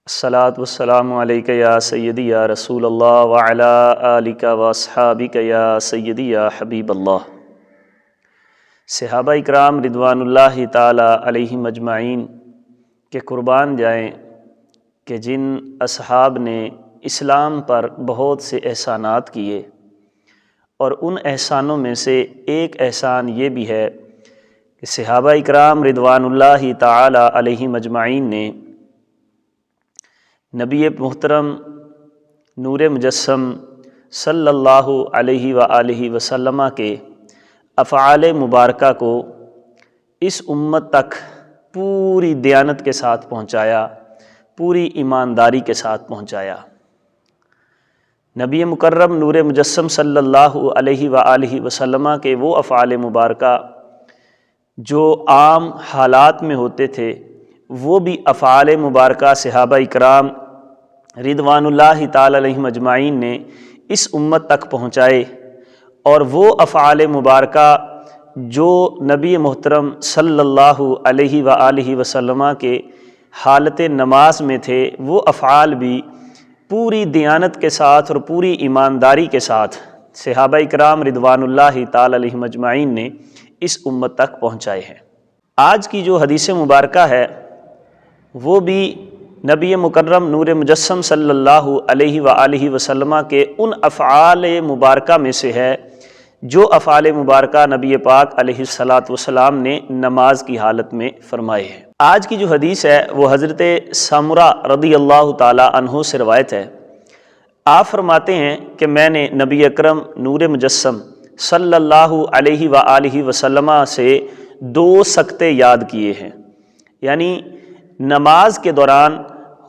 الصلاۃ والسلام علیک یا سیدی یا رسول اللہ وعلی آلک واصحابک یا سیدی یا حبیب اللہ۔ صحابہ اکرام رضوان اللہ تعالی علیہم اجمعین کے قربان جائیں کہ جن اصحاب نے اسلام پر بہت سے احسانات کیے، اور ان احسانوں میں سے ایک احسان یہ بھی ہے کہ صحابہ اکرام رضوان اللہ تعالی علیہم اجمعین نے نبی محترم نور مجسم صلی اللہ علیہ وآلہ وسلم کے افعال مبارکہ کو اس امت تک پوری دیانت کے ساتھ پہنچایا، پوری ایمانداری کے ساتھ پہنچایا۔ نبی مکرم نور مجسم صلی اللہ علیہ وآلہ وسلم کے وہ افعال مبارکہ جو عام حالات میں ہوتے تھے، وہ بھی افعال مبارکہ صحابہ اکرام رضوان اللہ تعالی علیہم اجمعین نے اس امت تک پہنچائے، اور وہ افعال مبارکہ جو نبی محترم صلی اللہ علیہ وآلہ وسلم کے حالت نماز میں تھے، وہ افعال بھی پوری دیانت کے ساتھ اور پوری ایمانداری کے ساتھ صحابہ اکرام رضوان اللہ تعالی علیہم اجمعین نے اس امت تک پہنچائے ہیں۔ آج کی جو حدیث مبارکہ ہے وہ بھی نبی مکرم نور مجسم صلی اللہ علیہ وآلہ وسلم کے ان افعال مبارکہ میں سے ہے جو افعال مبارکہ نبی پاک علیہ الصلاۃ والسلام نے نماز کی حالت میں فرمائے ہیں۔ آج کی جو حدیث ہے وہ حضرت سمرہ رضی اللہ تعالی عنہ سے روایت ہے۔ آپ فرماتے ہیں کہ میں نے نبی اکرم نور مجسم صلی اللہ علیہ وآلہ وسلم سے 2 سکتے یاد کیے ہیں، یعنی نماز کے دوران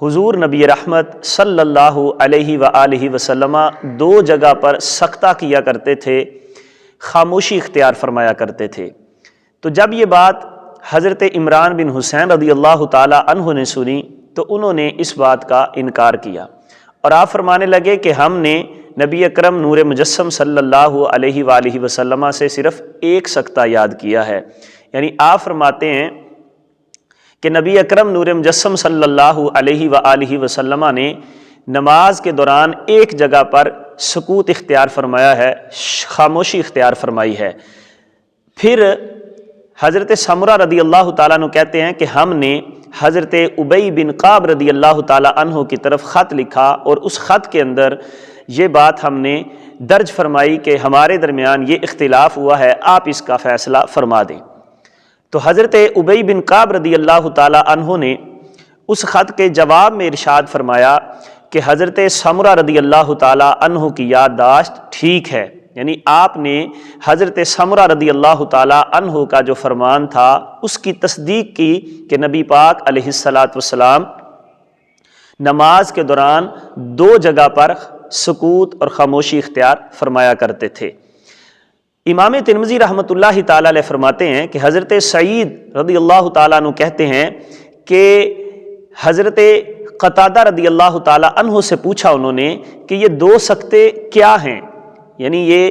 حضور نبی رحمت صلی اللہ علیہ وآلہ وسلم 2 جگہ پر سکتہ کیا کرتے تھے، خاموشی اختیار فرمایا کرتے تھے۔ تو جب یہ بات حضرت عمران بن حسین رضی اللہ تعالی عنہ نے سنی تو انہوں نے اس بات کا انکار کیا، اور آپ فرمانے لگے کہ ہم نے نبی اکرم نور مجسم صلی اللہ علیہ وآلہ وسلم سے صرف 1 سکتہ یاد کیا ہے۔ یعنی آپ فرماتے ہیں کہ نبی اکرم نور مجسم صلی اللہ علیہ وآلہ وسلم نے نماز کے دوران 1 جگہ پر سکوت اختیار فرمایا ہے، خاموشی اختیار فرمائی ہے۔ پھر حضرت سمرہ رضی اللہ تعالیٰ عنہ کہتے ہیں کہ ہم نے حضرت ابی بن کعب رضی اللہ تعالیٰ عنہ کی طرف خط لکھا، اور اس خط کے اندر یہ بات ہم نے درج فرمائی کہ ہمارے درمیان یہ اختلاف ہوا ہے، آپ اس کا فیصلہ فرما دیں۔ تو حضرت ابی بن کعب رضی اللہ تعالیٰ عنہ نے اس خط کے جواب میں ارشاد فرمایا کہ حضرت سمرہ رضی اللہ تعالیٰ عنہ کی یادداشت ٹھیک ہے، یعنی آپ نے حضرت سمرہ رضی اللہ تعالیٰ عنہ کا جو فرمان تھا اس کی تصدیق کی کہ نبی پاک علیہ الصلاۃ والسلام نماز کے دوران 2 جگہ پر سکوت اور خاموشی اختیار فرمایا کرتے تھے۔ امام ترمذی رحمۃ اللہ تعالی علیہ فرماتے ہیں کہ حضرت سعید رضی اللہ تعالیٰ عنہ کہتے ہیں کہ حضرت قتادہ رضی اللہ تعالیٰ عنہ سے پوچھا انہوں نے کہ یہ 2 سکتے کیا ہیں، یعنی یہ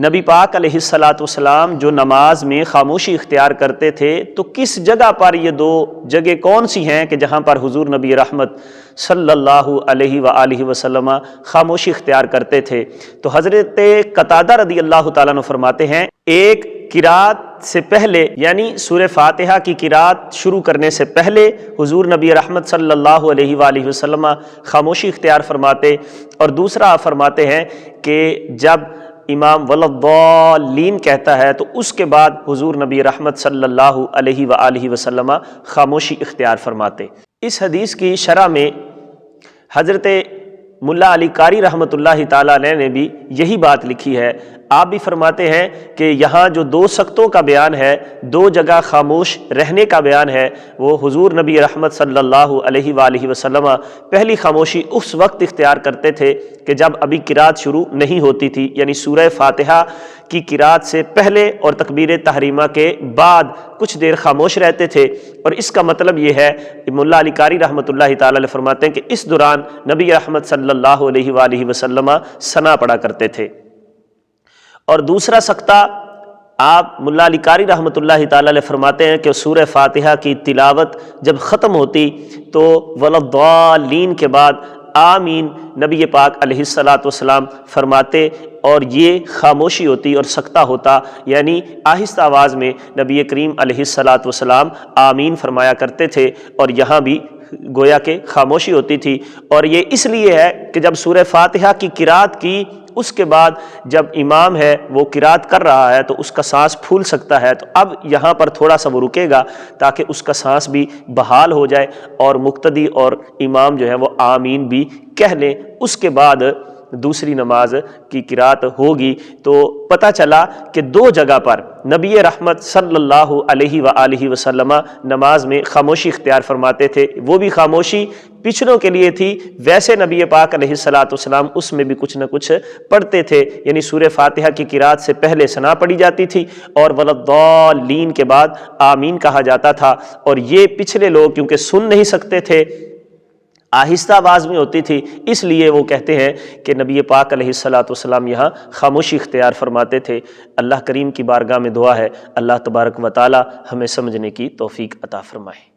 نبی پاک علیہ الصلاۃ والسلام جو نماز میں خاموشی اختیار کرتے تھے تو کس جگہ پر یہ 2 جگہ کون سی ہیں کہ جہاں پر حضور نبی رحمت صلی اللہ علیہ وآلہ وسلم خاموشی اختیار کرتے تھے؟ تو حضرت قتادہ رضی اللہ تعالیٰ عنہ فرماتے ہیں ایک قرات سے پہلے، یعنی سورہ فاتحہ کی قرات شروع کرنے سے پہلے حضور نبی رحمت صلی اللہ علیہ وآلہ وسلم خاموشی اختیار فرماتے، اور دوسرا فرماتے ہیں کہ جب امام ولضالین کہتا ہے تو اس کے بعد حضور نبی رحمت صلی اللہ علیہ وآلہ وسلم خاموشی اختیار فرماتے۔ اس حدیث کی شرح میں حضرت ملا علی قاری رحمۃ اللہ تعالیٰ علیہ نے بھی یہی بات لکھی ہے۔ آپ بھی فرماتے ہیں کہ یہاں جو 2 سکتوں کا بیان ہے، 2 جگہ خاموش رہنے کا بیان ہے، وہ حضور نبی رحمت صلی اللہ علیہ وآلہ وسلم پہلی خاموشی اس وقت اختیار کرتے تھے کہ جب ابھی قرات شروع نہیں ہوتی تھی، یعنی سورہ فاتحہ کی قرات سے پہلے اور تکبیر تحریمہ کے بعد کچھ دیر خاموش رہتے تھے۔ اور اس کا مطلب یہ ہے کہ ملا علی قاری رحمۃ اللہ تعالی علیہ فرماتے ہیں کہ اس دوران نبی رحمت صلی اللہ علیہ وآلہ وسلم ثنا پڑھا کرتے تھے۔ اور دوسرا سکتہ آپ ملا علی قاری رحمۃ اللہ تعالی علیہ فرماتے ہیں کہ سورہ فاتحہ کی تلاوت جب ختم ہوتی تو ولضالین کے بعد آمین نبی پاک علیہ الصلاۃ والسلام فرماتے، اور یہ خاموشی ہوتی اور سکتہ ہوتا، یعنی آہستہ آواز میں نبی کریم علیہ الصلاۃ والسلام آمین فرمایا کرتے تھے، اور یہاں بھی گویا کہ خاموشی ہوتی تھی۔ اور یہ اس لیے ہے کہ جب سورہ فاتحہ کی قرات کی، اس کے بعد جب امام ہے وہ قرات کر رہا ہے تو اس کا سانس پھول سکتا ہے، تو اب یہاں پر تھوڑا سا وہ رکے گا تاکہ اس کا سانس بھی بحال ہو جائے اور مقتدی اور امام جو ہے وہ آمین بھی کہہ لیں، اس کے بعد دوسری نماز کی قرات ہوگی۔ تو پتہ چلا کہ دو جگہ پر نبی رحمت صلی اللہ علیہ وآلہ وسلم نماز میں خاموشی اختیار فرماتے تھے، وہ بھی خاموشی پچھلوں کے لیے تھی، ویسے نبی پاک علیہ الصلاۃ والسلام اس میں بھی کچھ نہ کچھ پڑھتے تھے، یعنی سورہ فاتحہ کی قرات سے پہلے ثنا پڑھی جاتی تھی اور ولضالین کے بعد آمین کہا جاتا تھا، اور یہ پچھلے لوگ کیونکہ سن نہیں سکتے تھے، آہستہ آواز میں ہوتی تھی، اس لیے وہ کہتے ہیں کہ نبی پاک علیہ الصلاۃ والسلام یہاں خاموشی اختیار فرماتے تھے۔ اللہ کریم کی بارگاہ میں دعا ہے اللہ تبارک و تعالی ہمیں سمجھنے کی توفیق عطا فرمائے۔